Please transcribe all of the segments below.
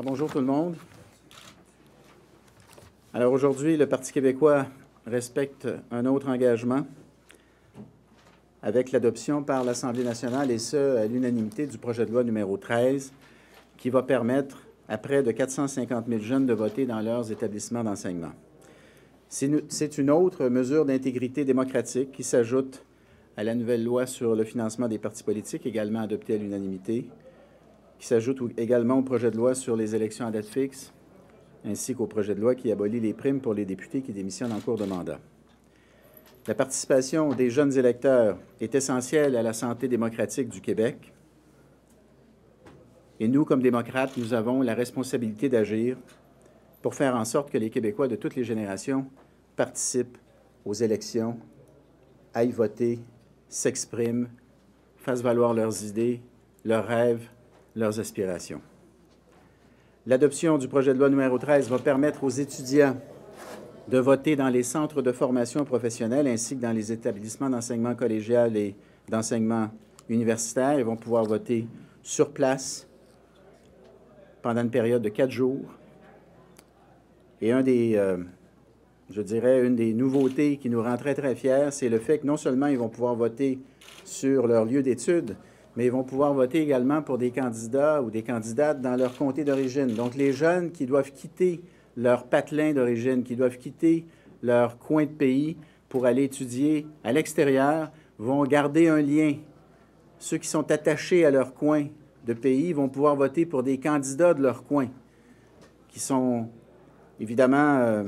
Bonjour tout le monde. Alors aujourd'hui, le Parti québécois respecte un autre engagement avec l'adoption par l'Assemblée nationale, et ce, à l'unanimité, du projet de loi numéro 13, qui va permettre à près de 450 000 jeunes de voter dans leurs établissements d'enseignement. C'est une autre mesure d'intégrité démocratique qui s'ajoute à la nouvelle loi sur le financement des partis politiques, également adoptée à l'unanimité, qui s'ajoute également au projet de loi sur les élections à date fixe, ainsi qu'au projet de loi qui abolit les primes pour les députés qui démissionnent en cours de mandat. La participation des jeunes électeurs est essentielle à la santé démocratique du Québec. Et nous, comme démocrates, nous avons la responsabilité d'agir pour faire en sorte que les Québécois de toutes les générations participent aux élections, aillent voter, s'expriment, fassent valoir leurs idées, leurs rêves, leurs aspirations. L'adoption du projet de loi numéro 13 va permettre aux étudiants de voter dans les centres de formation professionnelle ainsi que dans les établissements d'enseignement collégial et d'enseignement universitaire. Ils vont pouvoir voter sur place pendant une période de 4 jours. Et une des nouveautés qui nous rend très, très fiers, c'est le fait que non seulement ils vont pouvoir voter sur leur lieu d'études, mais ils vont pouvoir voter également pour des candidats ou des candidates dans leur comté d'origine. Donc, les jeunes qui doivent quitter leur patelin d'origine, qui doivent quitter leur coin de pays pour aller étudier à l'extérieur, vont garder un lien. Ceux qui sont attachés à leur coin de pays vont pouvoir voter pour des candidats de leur coin, qui sont évidemment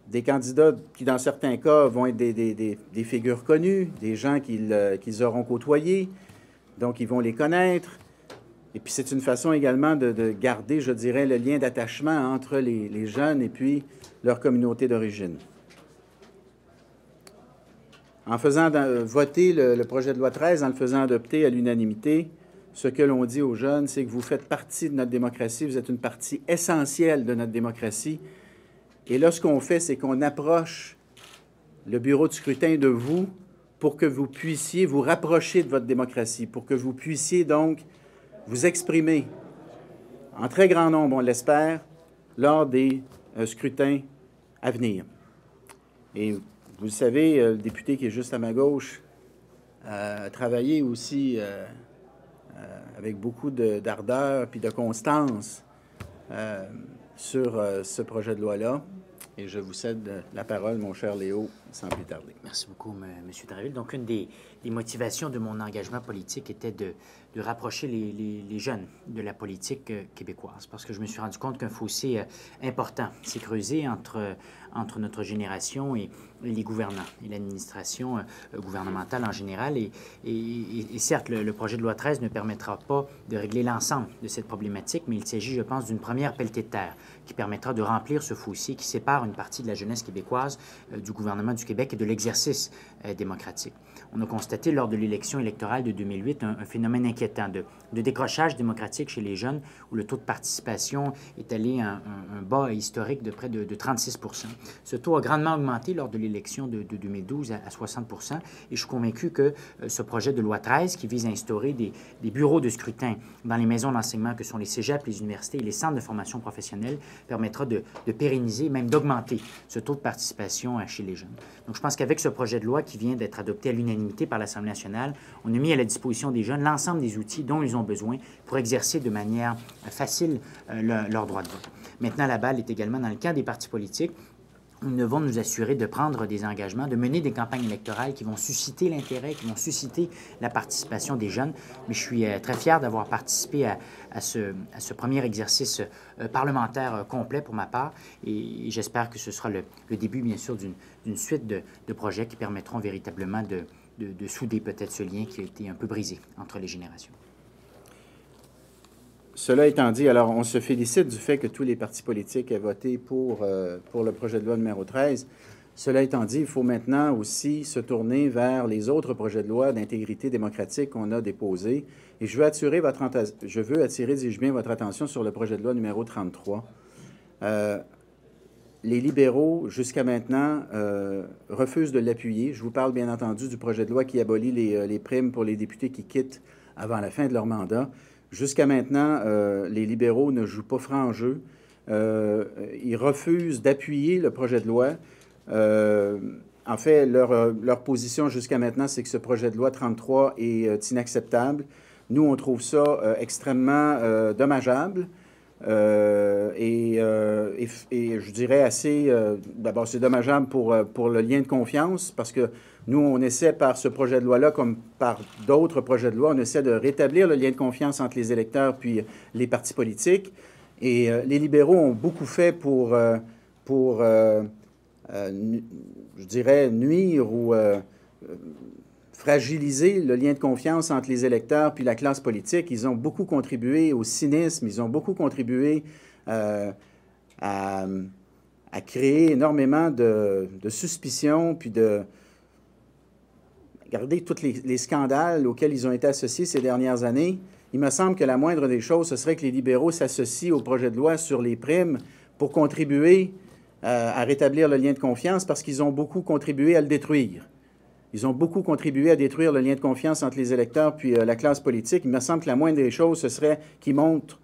des candidats qui, dans certains cas, vont être des figures connues, des gens qu'ils auront côtoyés, donc ils vont les connaître. Et puis c'est une façon également de garder, je dirais, le lien d'attachement entre les jeunes et puis leur communauté d'origine. En faisant voter le projet de loi 13, en le faisant adopter à l'unanimité, ce que l'on dit aux jeunes, c'est que vous faites partie de notre démocratie, vous êtes une partie essentielle de notre démocratie. Et là, ce qu'on fait, c'est qu'on approche le bureau de scrutin de vous pour que vous puissiez vous rapprocher de votre démocratie, pour que vous puissiez donc vous exprimer en très grand nombre, on l'espère, lors des scrutins à venir. Et vous le savez, le député qui est juste à ma gauche a travaillé aussi avec beaucoup d'ardeur puis de constance sur ce projet de loi-là. Et je vous cède la parole, mon cher Léo, sans plus tarder. Merci beaucoup, M. Drainville. Donc, une des motivations de mon engagement politique était de rapprocher les jeunes de la politique québécoise, parce que je me suis rendu compte qu'un fossé important s'est creusé entre notre génération et les gouvernants et l'administration gouvernementale en général. Et certes, le projet de loi 13 ne permettra pas de régler l'ensemble de cette problématique, mais il s'agit, je pense, d'une première pelletée de terre qui permettra de remplir ce fossé qui sépare une partie de la jeunesse québécoise du gouvernement du Québec et de l'exercice démocratique. On a constaté lors de l'élection électorale de 2008 un phénomène inquiétant de décrochage démocratique chez les jeunes, où le taux de participation est allé à un bas historique de près de 36 %. Ce taux a grandement augmenté lors de l'élection de 2012 à 60 % et je suis convaincu que ce projet de loi 13, qui vise à instaurer des bureaux de scrutin dans les maisons d'enseignement que sont les cégeps, les universités et les centres de formation professionnelle, permettra de pérenniser, même d'augmenter ce taux de participation chez les jeunes. Donc, je pense qu'avec ce projet de loi qui vient d'être adopté à l'unanimité par l'Assemblée nationale, on a mis à la disposition des jeunes l'ensemble des outils dont ils ont besoin pour exercer de manière facile leur droit de vote. Maintenant, la balle est également dans le camp des partis politiques. Nous devons nous assurer de prendre des engagements, de mener des campagnes électorales qui vont susciter l'intérêt, qui vont susciter la participation des jeunes. Mais je suis très fier d'avoir participé à ce premier exercice parlementaire complet pour ma part et j'espère que ce sera le début, bien sûr, d'une suite de projets qui permettront véritablement de souder peut-être ce lien qui a été un peu brisé entre les générations. Cela étant dit, alors on se félicite du fait que tous les partis politiques aient voté pour le projet de loi numéro 13. Cela étant dit, il faut maintenant aussi se tourner vers les autres projets de loi d'intégrité démocratique qu'on a déposés. Et je veux attirer, dis-je bien, votre attention sur le projet de loi numéro 33. Les libéraux, jusqu'à maintenant, refusent de l'appuyer. Je vous parle, bien entendu, du projet de loi qui abolit les primes pour les députés qui quittent avant la fin de leur mandat. Jusqu'à maintenant, les libéraux ne jouent pas franc jeu. Ils refusent d'appuyer le projet de loi. En fait, leur position jusqu'à maintenant, c'est que ce projet de loi 33 est inacceptable. Nous, on trouve ça extrêmement dommageable. Et je dirais assez... D'abord, c'est dommageable pour le lien de confiance, parce que nous, on essaie par ce projet de loi-là, comme par d'autres projets de loi, on essaie de rétablir le lien de confiance entre les électeurs puis les partis politiques. Et les libéraux ont beaucoup fait pour je dirais, nuire ou fragiliser le lien de confiance entre les électeurs puis la classe politique. Ils ont beaucoup contribué au cynisme, ils ont beaucoup contribué à créer énormément de suspicions, puis de... Regardez tous les scandales auxquels ils ont été associés ces dernières années. Il me semble que la moindre des choses, ce serait que les libéraux s'associent au projet de loi sur les primes pour contribuer à rétablir le lien de confiance, parce qu'ils ont beaucoup contribué à le détruire. Ils ont beaucoup contribué à détruire le lien de confiance entre les électeurs puis la classe politique. Il me semble que la moindre des choses, ce serait qu'ils montrent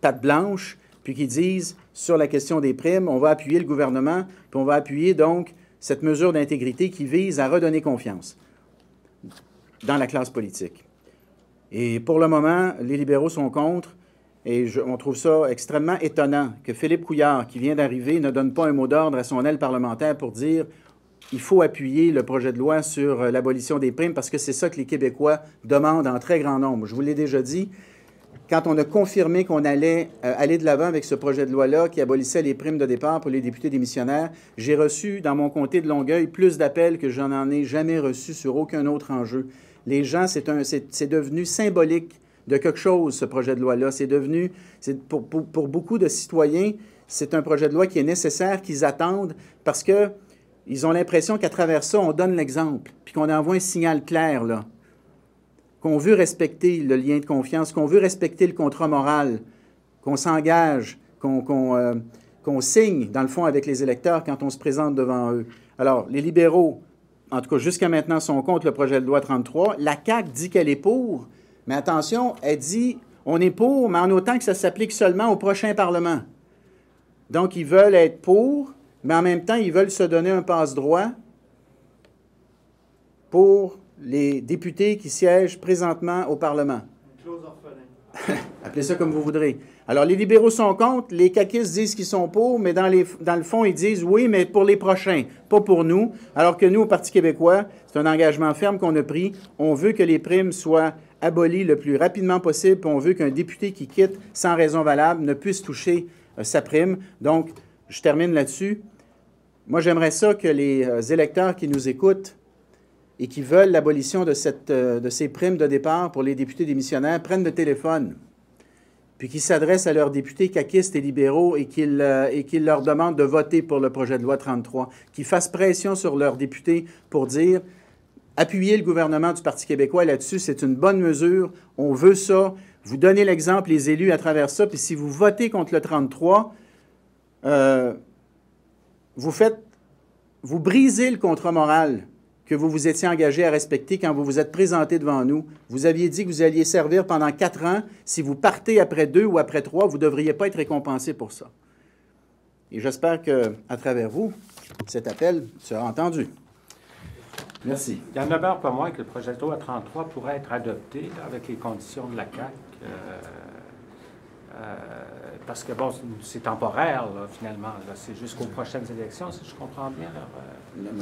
patte blanche, puis qu'ils disent, sur la question des primes, on va appuyer le gouvernement, puis on va appuyer donc cette mesure d'intégrité qui vise à redonner confiance dans la classe politique. Et pour le moment, les libéraux sont contre, et on trouve ça extrêmement étonnant que Philippe Couillard, qui vient d'arriver, ne donne pas un mot d'ordre à son aile parlementaire pour dire il faut appuyer le projet de loi sur l'abolition des primes, parce que c'est ça que les Québécois demandent en très grand nombre. Je vous l'ai déjà dit, quand on a confirmé qu'on allait aller de l'avant avec ce projet de loi-là qui abolissait les primes de départ pour les députés démissionnaires, j'ai reçu dans mon comté de Longueuil plus d'appels que je n'en ai jamais reçus sur aucun autre enjeu. Les gens, c'est devenu symbolique de quelque chose, ce projet de loi-là. C'est devenu, pour beaucoup de citoyens, c'est un projet de loi qui est nécessaire, qu'ils attendent, parce qu'ils ont l'impression qu'à travers ça, on donne l'exemple, puis qu'on envoie un signal clair, là, qu'on veut respecter le lien de confiance, qu'on veut respecter le contrat moral, qu'on s'engage, qu'on signe, dans le fond, avec les électeurs quand on se présente devant eux. Alors, les libéraux, en tout cas, jusqu'à maintenant, sont contre le projet de loi 33. La CAQ dit qu'elle est pour, mais attention, elle dit on est pour, mais en autant que ça s'applique seulement au prochain Parlement. Donc, ils veulent être pour, mais en même temps, ils veulent se donner un passe-droit pour les députés qui siègent présentement au Parlement. Une clause orphelin. Appelez ça comme vous voudrez. Alors, les libéraux sont contre, les caquistes disent qu'ils sont pour, mais dans le fond, ils disent oui, mais pour les prochains, pas pour nous. Alors que nous, au Parti québécois, c'est un engagement ferme qu'on a pris. On veut que les primes soient abolies le plus rapidement possible, puis on veut qu'un député qui quitte sans raison valable ne puisse toucher sa prime. Donc, je termine là-dessus. Moi, j'aimerais ça que les électeurs qui nous écoutent et qui veulent l'abolition de ces primes de départ pour les députés démissionnaires prennent le téléphone, puis qu'ils s'adressent à leurs députés caquistes et libéraux et qu'ils leur demandent de voter pour le projet de loi 33, qu'ils fassent pression sur leurs députés pour dire « Appuyez le gouvernement du Parti québécois là-dessus, c'est une bonne mesure, on veut ça, vous donnez l'exemple, les élus, à travers ça, puis si vous votez contre le 33, vous brisez le contrat moral que vous vous étiez engagé à respecter quand vous vous êtes présenté devant nous. Vous aviez dit que vous alliez servir pendant 4 ans. Si vous partez après 2 ou après 3, vous ne devriez pas être récompensé pour ça. Et j'espère qu'à travers vous, cet appel sera entendu. Merci. Il y en demeure pas moins que le projet de loi 33 pourrait être adopté là, avec les conditions de la CAQ. Parce que, bon, c'est temporaire, là, finalement. C'est jusqu'aux prochaines élections, si je comprends bien.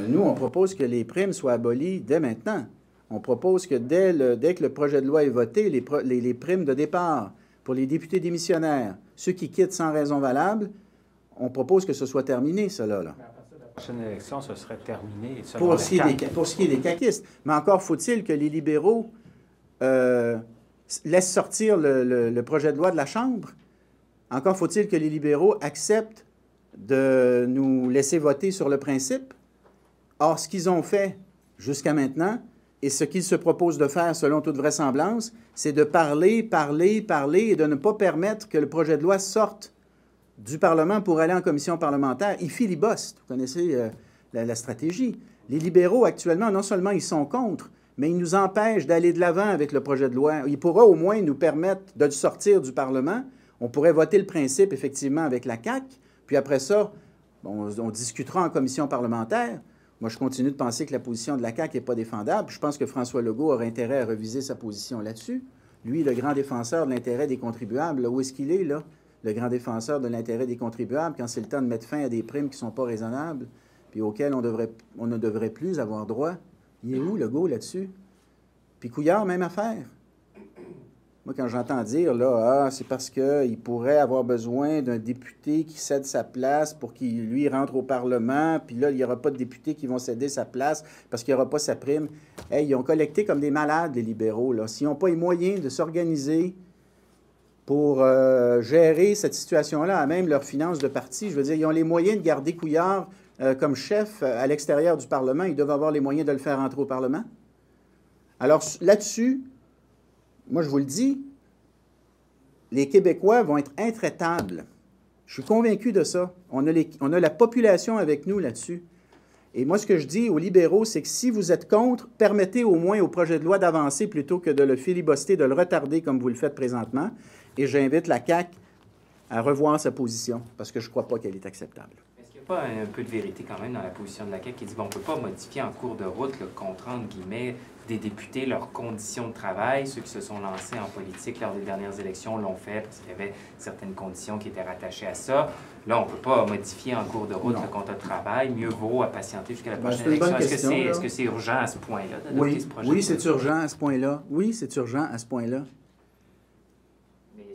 Nous, on propose que les primes soient abolies dès maintenant. On propose que dès que le projet de loi est voté, les primes de départ pour les députés démissionnaires, ceux qui quittent sans raison valable, on propose que ce soit terminé, cela. Là. Mais à partir de la prochaine élection, ce serait terminé. Pour ce qui est des caquistes. Mais encore faut-il que les libéraux laissent sortir le projet de loi de la Chambre. Encore faut-il que les libéraux acceptent de nous laisser voter sur le principe. Or, ce qu'ils ont fait jusqu'à maintenant, et ce qu'ils se proposent de faire selon toute vraisemblance, c'est de parler et de ne pas permettre que le projet de loi sorte du Parlement pour aller en commission parlementaire. Ils filibustent. Vous connaissez la stratégie. Les libéraux, actuellement, non seulement ils sont contre, mais il nous empêche d'aller de l'avant avec le projet de loi. Il pourra au moins nous permettre de le sortir du Parlement. On pourrait voter le principe, effectivement, avec la CAQ, puis après ça, on discutera en commission parlementaire. Moi, je continue de penser que la position de la CAQ n'est pas défendable. Je pense que François Legault aurait intérêt à reviser sa position là-dessus. Lui, le grand défenseur de l'intérêt des contribuables, là, où est-ce qu'il est, là? Le grand défenseur de l'intérêt des contribuables, quand c'est le temps de mettre fin à des primes qui ne sont pas raisonnables, puis auxquelles on ne devrait plus avoir droit. Il est où, Legault, là-dessus? Puis Couillard, même affaire. Moi, quand j'entends dire, là, c'est parce qu'il pourrait avoir besoin d'un député qui cède sa place pour qu'il, lui, rentre au Parlement, puis là, il n'y aura pas de députés qui vont céder sa place parce qu'il n'y aura pas sa prime. Hey, ils ont collecté comme des malades, les libéraux, là. S'ils n'ont pas les moyens de s'organiser pour gérer cette situation-là, à même leurs finances de parti, je veux dire, ils ont les moyens de garder Couillard comme chef à l'extérieur du Parlement. Ils doivent avoir les moyens de le faire entrer au Parlement. Alors, là-dessus, moi, je vous le dis, les Québécois vont être intraitables. Je suis convaincu de ça. On a la population avec nous là-dessus. Et moi, ce que je dis aux libéraux, c'est que si vous êtes contre, permettez au moins au projet de loi d'avancer plutôt que de le filibuster, de le retarder comme vous le faites présentement. Et j'invite la CAQ à revoir sa position, parce que je ne crois pas qu'elle est acceptable. Est-ce qu'il n'y a pas un peu de vérité quand même dans la position de la CAQ qui dit qu'on ne peut pas modifier en cours de route, contre, entre guillemets, des députés, leurs conditions de travail? Ceux qui se sont lancés en politique lors des dernières élections l'ont fait parce qu'il y avait certaines conditions qui étaient rattachées à ça. Là, on ne peut pas modifier en cours de route le contrat de travail. Mieux vaut patienter jusqu'à la prochaine élection. Est-ce que c'est urgent à ce point-là d'adopter ce projet? Oui, c'est urgent à ce point-là. Oui, c'est urgent à ce point-là.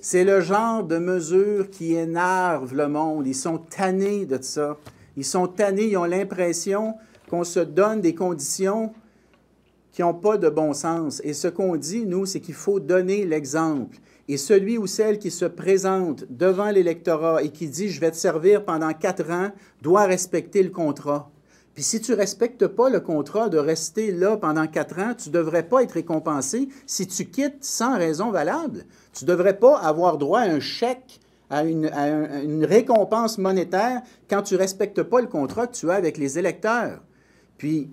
C'est le genre de mesure qui énerve le monde. Ils sont tannés de ça. Ils sont tannés, ils ont l'impression qu'on se donne des conditions qui n'ont pas de bon sens. Et ce qu'on dit, nous, c'est qu'il faut donner l'exemple. Et celui ou celle qui se présente devant l'électorat et qui dit « je vais te servir pendant 4 ans » doit respecter le contrat. Puis si tu ne respectes pas le contrat de rester là pendant 4 ans, tu ne devrais pas être récompensé si tu quittes sans raison valable. Tu ne devrais pas avoir droit à un chèque, à une récompense monétaire quand tu ne respectes pas le contrat que tu as avec les électeurs. Puis,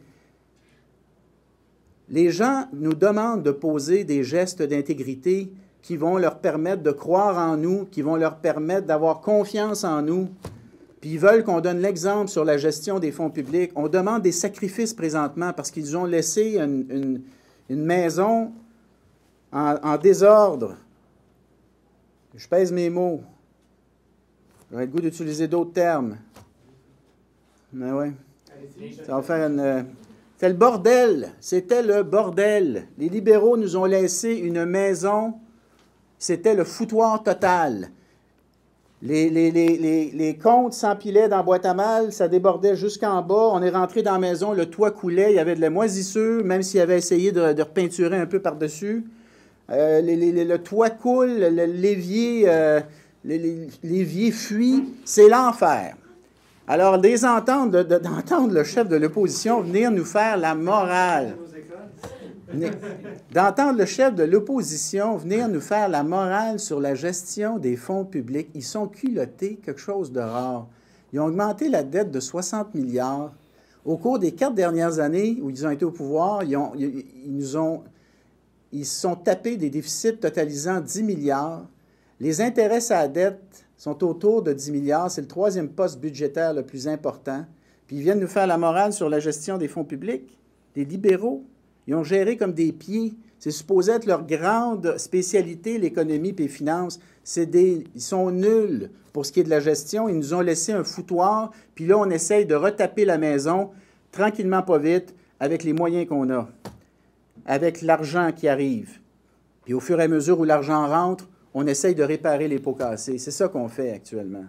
les gens nous demandent de poser des gestes d'intégrité qui vont leur permettre de croire en nous, qui vont leur permettre d'avoir confiance en nous. Puis ils veulent qu'on donne l'exemple sur la gestion des fonds publics. On demande des sacrifices présentement parce qu'ils ont laissé une maison en désordre. Je pèse mes mots. J'aurais le goût d'utiliser d'autres termes. Mais oui. Ça va faire une... C'est le bordel. C'était le bordel. Les libéraux nous ont laissé une maison. C'était le foutoir total. Les comptes s'empilaient dans la boîte à mal, ça débordait jusqu'en bas. On est rentré dans la maison, le toit coulait, il y avait de la moisissure, même s'il avait essayé de repeinturer un peu par-dessus. Le toit coule, l'évier fuit. C'est l'enfer. Alors, d'entendre le chef de l'opposition venir nous faire la morale. D'entendre le chef de l'opposition venir nous faire la morale sur la gestion des fonds publics. Ils sont culottés, quelque chose de rare. Ils ont augmenté la dette de 60 milliards. Au cours des 4 dernières années où ils ont été au pouvoir, ils se sont tapés des déficits totalisant 10 milliards. Les intérêts à la dette sont autour de 10 milliards. C'est le 3e poste budgétaire le plus important. Puis ils viennent nous faire la morale sur la gestion des fonds publics. Les libéraux, ils ont géré comme des pieds. C'est supposé être leur grande spécialité, l'économie et les finances. Ils sont nuls pour ce qui est de la gestion. Ils nous ont laissé un foutoir. Puis là, on essaye de retaper la maison, tranquillement, pas vite, avec les moyens qu'on a, avec l'argent qui arrive. Puis au fur et à mesure où l'argent rentre, on essaye de réparer les pots cassés. C'est ça qu'on fait actuellement.